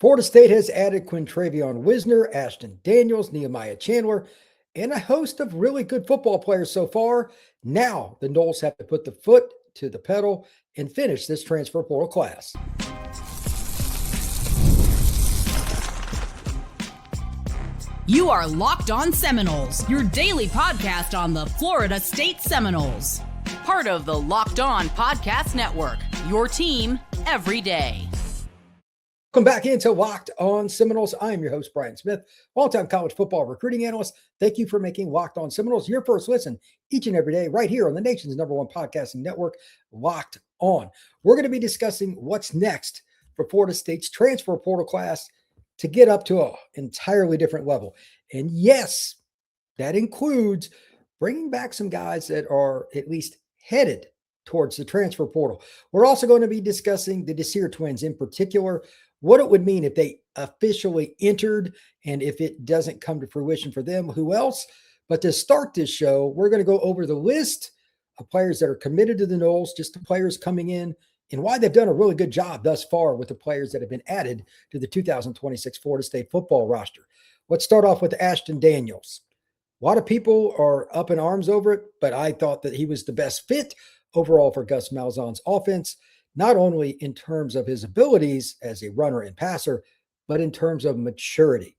Florida State has added Quintrevion Wisner, Ashton Daniels, Nehemiah Chandler, and a host of really good football players so far. Now the Noles have to put the foot to the pedal and finish this transfer portal class. You are Locked On Seminoles, your daily podcast on the Florida State Seminoles. Part of the Locked On Podcast Network, your team every day. Welcome back into Locked On Seminoles. I am your host, Brian Smith, longtime college football recruiting analyst. Thank you for making Locked On Seminoles your first listen each and every day right here on the nation's #1 podcasting network, Locked On. We're going to be discussing what's next for Florida State's transfer portal class to get up to an entirely different level. And yes, that includes bringing back some guys that are at least headed towards the transfer portal. We're also going to be discussing the Desir twins in particular, what it would mean if they officially entered, and if it doesn't come to fruition for them, who else? But to start this show, we're going to go over the list of players that are committed to the Noles, just the players coming in, and why they've done a really good job thus far with the players that have been added to the 2026 Florida State football roster. Let's start off with Ashton Daniels. A lot of people are up in arms over it, but I thought that he was the best fit overall for Gus Malzahn's offense, not only in terms of his abilities as a runner and passer, but in terms of maturity.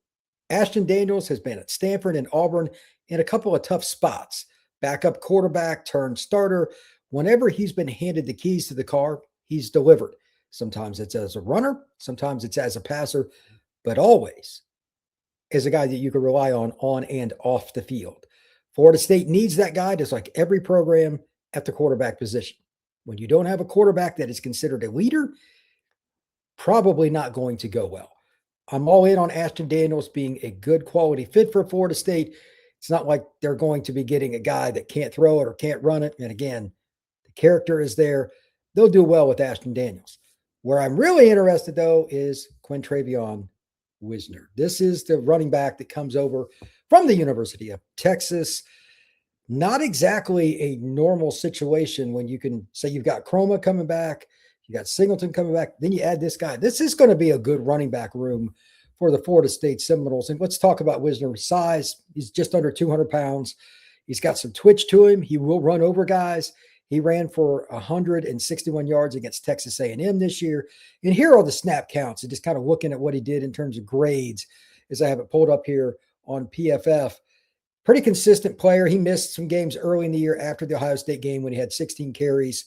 Ashton Daniels has been at Stanford and Auburn in a couple of tough spots. Backup quarterback turned starter. Whenever he's been handed the keys to the car, he's delivered. Sometimes it's as a runner, sometimes it's as a passer, but always as a guy that you can rely on and off the field. Florida State needs that guy, just like every program at the quarterback position. When you don't have a quarterback that is considered a leader, probably not going to go well. I'm all in on Ashton Daniels being a good quality fit for Florida State. It's not like they're going to be getting a guy that can't throw it or can't run it. And again, the character is there. They'll do well with Ashton Daniels. Where I'm really interested, though, is Quintrevion Wisner. This is the running back that comes over from the University of Texas. Not exactly a normal situation when you can say you've got Chroma coming back, you got Singleton coming back, then you add this guy. This is going to be a good running back room for the Florida State Seminoles. And let's talk about Wisner's size. He's just under 200 pounds. He's got some twitch to him. He will run over guys. He ran for 161 yards against Texas A&M this year. And here are the snap counts. And just kind of looking at what he did in terms of grades, as I have it pulled up here on PFF. Pretty consistent player. He missed some games early in the year after the Ohio State game when he had 16 carries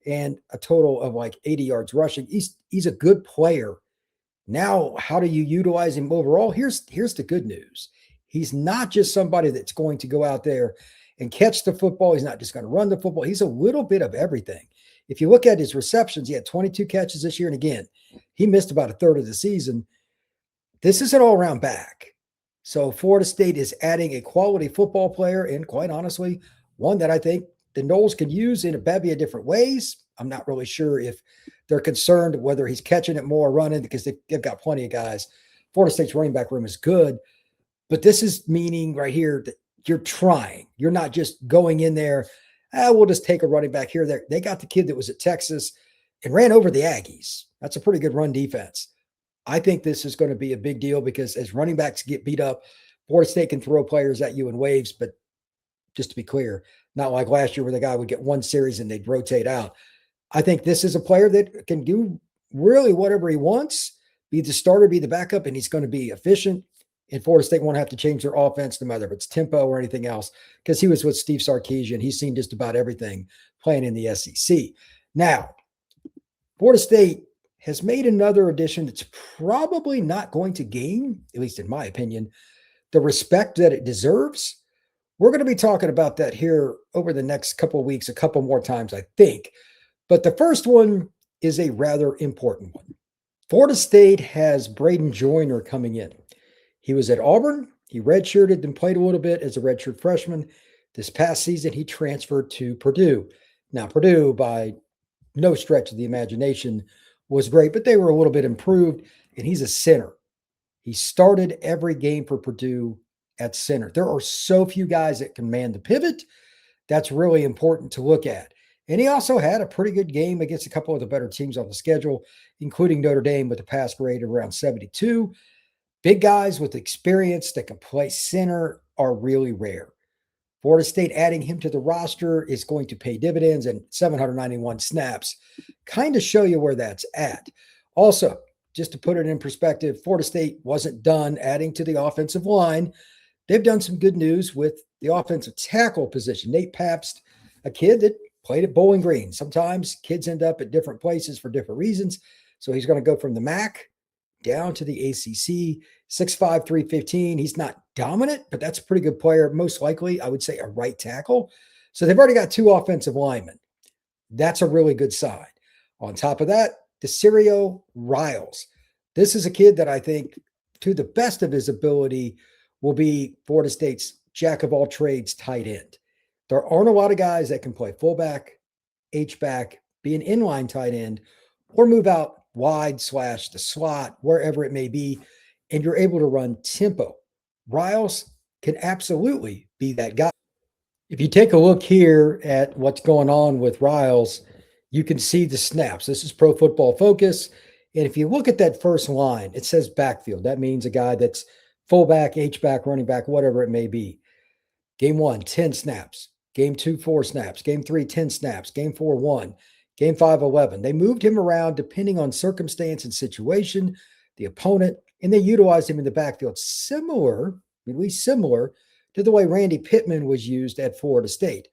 and a total of like 80 yards rushing. He's a good player. Now, how do you utilize him overall? Here's the good news. He's not just somebody that's going to go out there and catch the football. He's not just going to run the football. He's a little bit of everything. If you look at his receptions, he had 22 catches this year. And again, he missed about a third of the season. This is an all-around back. So Florida State is adding a quality football player, and quite honestly, one that I think the Noles can use in a bevy of different ways. I'm not really sure if they're concerned whether he's catching it more or running, because they've got plenty of guys. Florida State's running back room is good, but this is meaning right here that you're trying. You're not just going in there, we'll just take a running back here or there. They got the kid that was at Texas and ran over the Aggies. That's a pretty good run defense. I think this is going to be a big deal because as running backs get beat up, Florida State can throw players at you in waves. But just to be clear, not like last year where the guy would get one series and they'd rotate out. I think this is a player that can do really whatever he wants, be the starter, be the backup, and he's going to be efficient. And Florida State won't have to change their offense, no matter if it's tempo or anything else, because he was with Steve Sarkisian. He's seen just about everything playing in the SEC. Now, Florida State has made another addition that's probably not going to gain, at least in my opinion, the respect that it deserves. We're going to be talking about that here over the next couple of weeks, a couple more times, I think. But the first one is a rather important one. Florida State has Braden Joyner coming in. He was at Auburn. He redshirted and played a little bit as a redshirt freshman. This past season, he transferred to Purdue. Now, Purdue, by no stretch of the imagination, was great, but they were a little bit improved, and he's a center. He started every game for Purdue at center. There are so few guys that can man the pivot. That's really important to look at. And he also had a pretty good game against a couple of the better teams on the schedule, including Notre Dame with a pass grade of around 72. Big guys with experience that can play center are really rare. Florida State adding him to the roster is going to pay dividends, and 791 snaps kind of show you where that's at. Also, just to put it in perspective, Florida State wasn't done adding to the offensive line. They've done some good news with the offensive tackle position. Nate Pabst, a kid that played at Bowling Green. Sometimes kids end up at different places for different reasons. So he's going to go from the MAC down to the ACC, 6'5", 315. He's not dominant, but that's a pretty good player. Most likely, I would say a right tackle. So they've already got 2 offensive linemen. That's a really good sign. On top of that, Desir Riyals. This is a kid that I think, to the best of his ability, will be Florida State's jack of all trades tight end. There aren't a lot of guys that can play fullback, H-back, be an inline tight end, or move out wide / the slot, wherever it may be, and you're able to run tempo. Riyals can absolutely be that guy. If you take a look here at what's going on with Riyals, you can see the snaps. This is Pro Football Focus. And if you look at that first line, it says backfield. That means a guy that's fullback, H-back, running back, whatever it may be. Game 1, 10 snaps. Game 2, 4 snaps. Game 3, 10 snaps. Game 4, 1. Game 5, 11. They moved him around depending on circumstance and situation, the opponent, and they utilized him in the backfield similar, at least similar, to the way Randy Pittman was used at Florida State.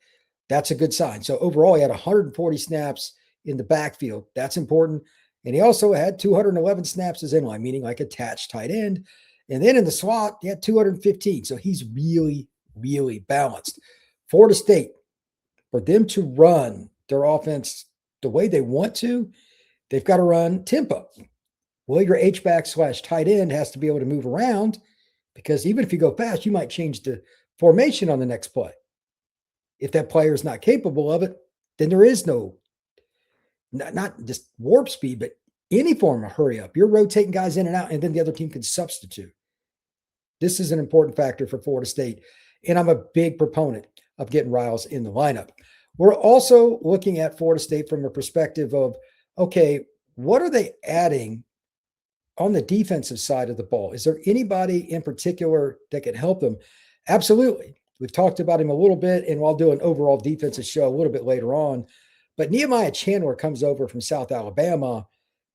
That's a good sign. So overall, he had 140 snaps in the backfield. That's important. And he also had 211 snaps as inline, meaning like attached tight end. And then in the slot, he had 215. So he's really, really balanced. Florida State, for them to run their offense the way they want to, they've got to run tempo. Well, your H-back / tight end has to be able to move around, because even if you go fast, you might change the formation on the next play. If that player is not capable of it, then there is no, not just warp speed, but any form of hurry up. You're rotating guys in and out, and then the other team can substitute. This is an important factor for Florida State, and I'm a big proponent of getting Riyals in the lineup. We're also looking at Florida State from a perspective of, okay, what are they adding on the defensive side of the ball? Is there anybody in particular that can help them? Absolutely. We've talked about him a little bit, and we'll do an overall defensive show a little bit later on. But Nehemiah Chandler comes over from South Alabama.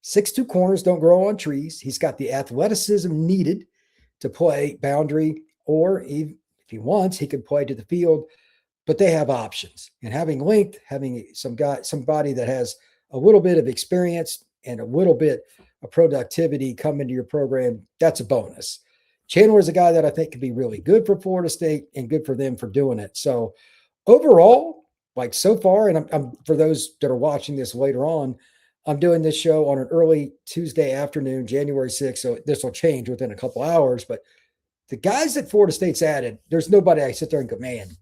6'2" corners don't grow on trees. He's got the athleticism needed to play boundary, or if he wants, he could play to the field. But they have options. And having length, having somebody that has a little bit of experience and a little bit of productivity come into your program, that's a bonus. Chandler is a guy that I think could be really good for Florida State and good for them for doing it. So overall, like so far, and I'm for those that are watching this later on, I'm doing this show on an early Tuesday afternoon, January 6th. So this will change within a couple hours. But the guys that Florida State's added, there's nobody I sit there and go, man,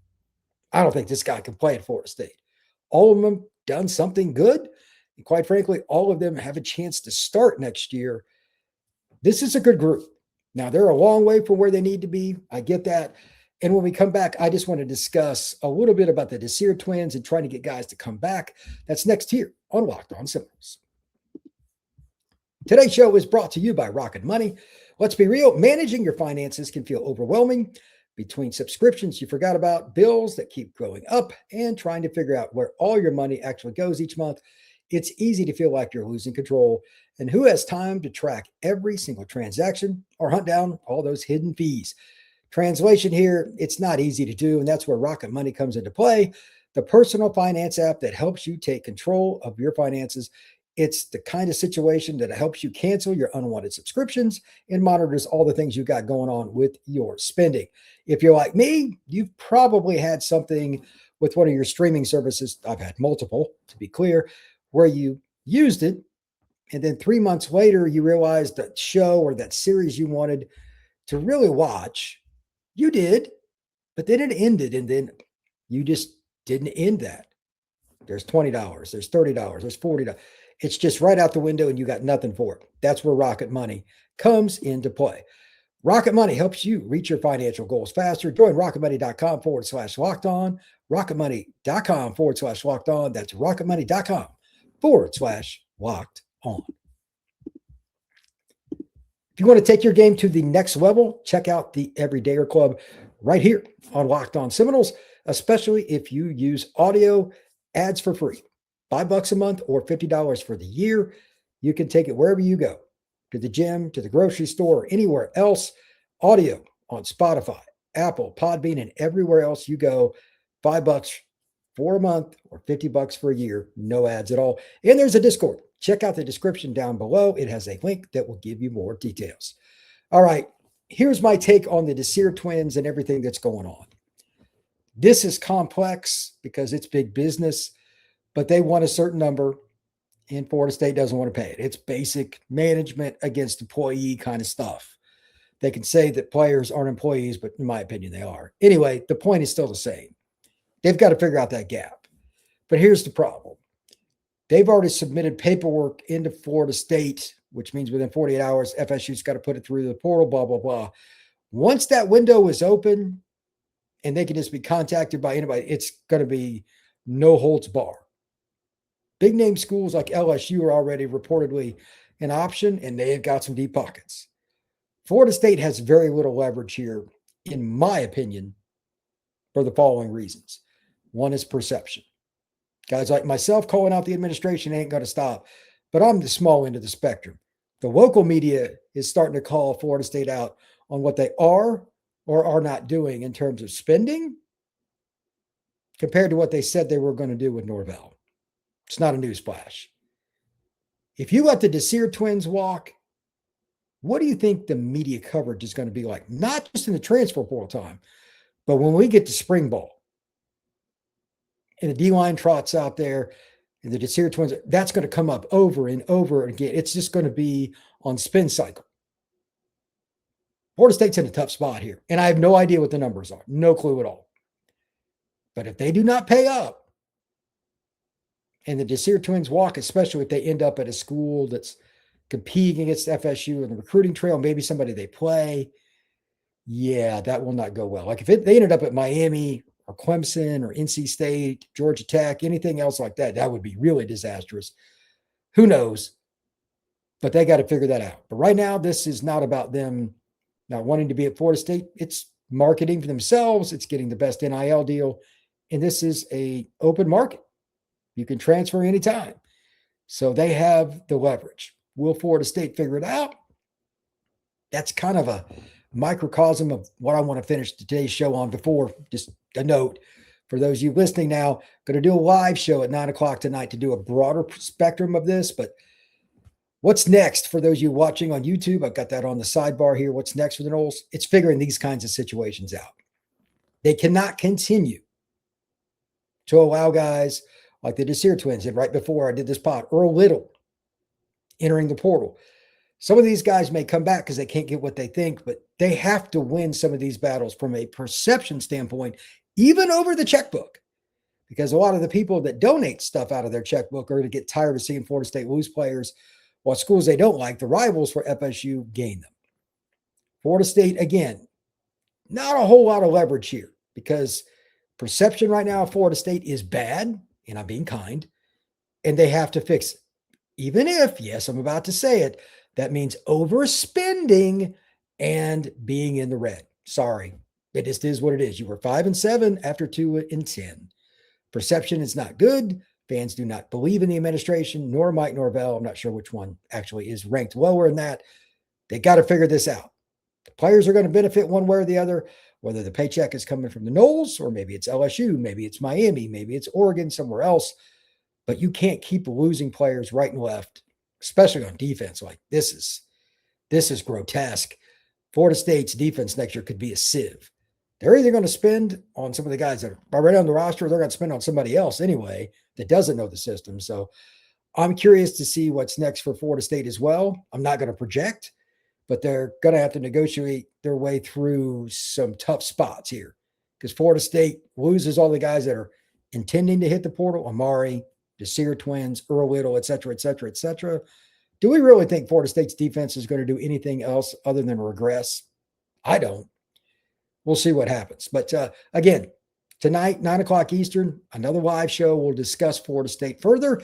I don't think this guy can play at Florida State. All of them done something good. And quite frankly, all of them have a chance to start next year. This is a good group. Now, they're a long way from where they need to be. I get that. And when we come back, I just want to discuss a little bit about the Desir twins and trying to get guys to come back. That's next here on Locked On Seminoles. Today's show is brought to you by Rocket Money. Let's be real. Managing your finances can feel overwhelming. Between subscriptions you forgot about, bills that keep growing up, and trying to figure out where all your money actually goes each month, it's easy to feel like you're losing control. And who has time to track every single transaction or hunt down all those hidden fees? Translation here, it's not easy to do, and that's where Rocket Money comes into play, the personal finance app that helps you take control of your finances. It's the kind of situation that helps you cancel your unwanted subscriptions and monitors all the things you got going on with your spending. If you're like me, you've probably had something with one of your streaming services. I've had multiple, to be clear, where you used it, and then 3 months later, you realized that show or that series you wanted to really watch, you did, but then it ended, and then you just didn't end that. There's $20, there's $30, there's $40. It's just right out the window, and you got nothing for it. That's where Rocket Money comes into play. Rocket Money helps you reach your financial goals faster. Join rocketmoney.com/locked on. Rocketmoney.com/locked on. That's rocketmoney.com/locked on. If you want to take your game to the next level, check out the Everydayer Club right here on Locked On Seminoles, especially if you use audio ads for free. $5 a month or $50 for the year. You can take it wherever you go, to the gym, to the grocery store, or anywhere else. Audio on Spotify, Apple, Podbean, and everywhere else you go. $5 for a month or $50 for a year. No ads at all. And there's a Discord. Check out the description down below. It has a link that will give you more details. All right, here's my take on the Desir twins and everything that's going on. This is complex because it's big business, but they want a certain number, and Florida State doesn't want to pay it. It's basic management against employee kind of stuff. They can say that players aren't employees, but in my opinion, they are. Anyway, the point is still the same. They've got to figure out that gap. But here's the problem. They've already submitted paperwork into Florida State, which means within 48 hours, FSU's got to put it through the portal, blah, blah, blah. Once that window is open and they can just be contacted by anybody, it's going to be no holds bar. Big name schools like LSU are already reportedly an option, and they've got some deep pockets. Florida State has very little leverage here, in my opinion, for the following reasons. One is perception. Guys like myself calling out the administration ain't going to stop, but I'm the small end of the spectrum. The local media is starting to call Florida State out on what they are or are not doing in terms of spending compared to what they said they were going to do with Norvell. It's not a newsflash. If you let the Desir twins walk, what do you think the media coverage is going to be like? Not just in the transfer portal time, but when we get to spring ball and the D-line trots out there and the Desir twins, that's going to come up over and over again. It's just going to be on spin cycle. Florida State's in a tough spot here, and I have no idea what the numbers are. No clue at all. But if they do not pay up and the Desir twins walk, especially if they end up at a school that's competing against FSU in the recruiting trail, maybe somebody they play, yeah, that will not go well. Like if they ended up at Miami or Clemson or NC State, Georgia Tech, anything else like that, that would be really disastrous. Who knows? But they got to figure that out. But right now, this is not about them not wanting to be at Florida State. It's marketing for themselves. It's getting the best NIL deal. And this is an open market. You can transfer anytime. So they have the leverage. Will Florida State figure it out? That's kind of a microcosm of what I want to finish today's show on. Before, just a note for those of you listening now, going to do a live show at 9:00 tonight to do a broader spectrum of this. But what's next for those of you watching on YouTube? I've got that on the sidebar here. What's next for the Noles? It's figuring these kinds of situations out. They cannot continue to allow guys like the Desir twins did right before I did this pod, Earl Little entering the portal. Some of these guys may come back because they can't get what they think, but they have to win some of these battles from a perception standpoint, even over the checkbook, because a lot of the people that donate stuff out of their checkbook are going to get tired of seeing Florida State lose players, while schools they don't like, the rivals for FSU, gain them. Florida State, again, not a whole lot of leverage here because perception right now of Florida State is bad, and I'm being kind, and they have to fix it. Even if, yes, I'm about to say it, that means overspending and being in the red. Sorry, it just is what it is. You were 5-7 after 2-10. Perception is not good. Fans do not believe in the administration, nor Mike Norvell. I'm not sure which one actually is ranked lower in that. They got to figure this out. The players are going to benefit one way or the other, whether the paycheck is coming from the Noles, or maybe it's LSU, maybe it's Miami, maybe it's Oregon, somewhere else. But you can't keep losing players right and left, especially on defense. Like this is grotesque. Florida State's defense next year could be a sieve. They're either going to spend on some of the guys that are already on the roster, or they're going to spend on somebody else anyway that doesn't know the system. So I'm curious to see what's next for Florida State as well. I'm not going to project, but they're going to have to negotiate their way through some tough spots here because Florida State loses all the guys that are intending to hit the portal, Amari, Desir twins, Earl Little, et cetera, et cetera, et cetera. Do we really think Florida State's defense is going to do anything else other than regress? I don't. We'll see what happens. But again, tonight, 9:00 Eastern, another live show. We'll discuss Florida State further.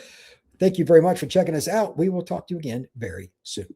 Thank you very much for checking us out. We will talk to you again very soon.